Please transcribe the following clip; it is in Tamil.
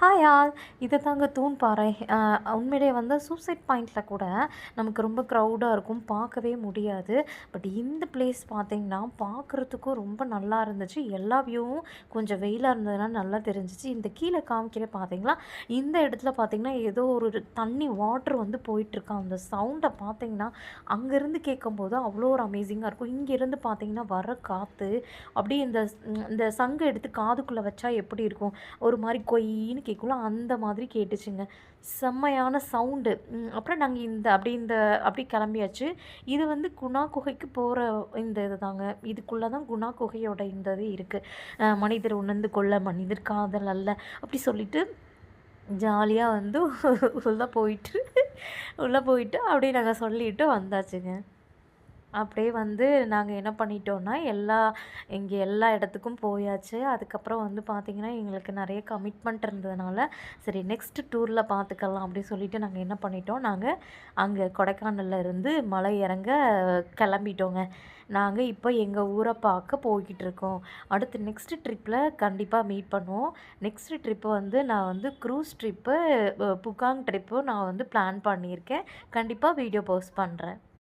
Hi all. இது தாங்க தூண் பாறை. உண்மையிலேயே வந்து சூசைட் பாயிண்ட்டில் கூட நமக்கு ரொம்ப க்ரௌடாக இருக்கும், பார்க்கவே முடியாது. பட் இந்த பிளேஸ் பார்த்தீங்கன்னா பார்க்குறதுக்கும் ரொம்ப நல்லா இருந்துச்சு. எல்லா வியூவும் கொஞ்சம் வெயிலாக இருந்ததுனால நல்லா தெரிஞ்சிச்சு. இந்த கீழே காமிக்கிற பார்த்தீங்களா, இந்த இடத்துல பார்த்தீங்கன்னா ஏதோ ஒரு தண்ணி வாட்டர் வந்து போயிட்டுருக்கு. அந்த சவுண்டை பார்த்தீங்கன்னா அங்கேருந்து கேட்கும்போது அவ்வளோ ஒரு அமேசிங்காக இருக்கும். இங்கேருந்து பார்த்தீங்கன்னா வர காற்று அப்படியே இந்த சங்கு எடுத்து காதுக்குள்ளே வச்சா எப்படி இருக்கும், ஒரு மாதிரி கொய்ன்னு கேட்கும்ல, அந்த மாதிரி கேட்டுச்சுங்க. செம்மையான சவுண்டு. அப்புறம் நாங்கள் அப்படி கிளம்பியாச்சு. இது வந்து குணா குகைக்கு போகிற இந்த இது தாங்க. இதுக்குள்ளே தான் குணா குகையோட இந்த இது இருக்குது. மனிதர் உணர்ந்து கொள்ள மனிதர் காதல் அல்ல அப்படி சொல்லிட்டு ஜாலியாக வந்து உள்ளே போயிட்டு அப்படியே நாங்கள் சொல்லிட்டு வந்தாச்சுங்க. அப்படியே வந்து நாங்கள் என்ன பண்ணிட்டோன்னா, இங்கே எல்லா இடத்துக்கும் போயாச்சு. அதுக்கப்புறம் வந்து பார்த்திங்கன்னா, எங்களுக்கு நிறைய கமிட்மெண்ட் இருந்ததுனால, சரி நெக்ஸ்ட் டூரில் பார்த்துக்கலாம் அப்படின்னு சொல்லிட்டு நாங்கள் என்ன பண்ணிட்டோம், நாங்கள் அங்கே கொடைக்கானல்ல இருந்து மலை இறங்க கிளம்பிட்டோங்க. நாங்கள் இப்போ எங்கள் ஊரை பார்க்க போய்கிட்டுருக்கோம். அடுத்து நெக்ஸ்ட் ட்ரிப்பில் கண்டிப்பாக மீட் பண்ணுவோம். நெக்ஸ்ட் ட்ரிப்பு வந்து நான் வந்து க்ரூஸ் ட்ரிப்பு, புகாங் ட்ரிப்பு நான் வந்து பிளான் பண்ணியிருக்கேன். கண்டிப்பாக வீடியோ போஸ்ட் பண்ணுறேன்.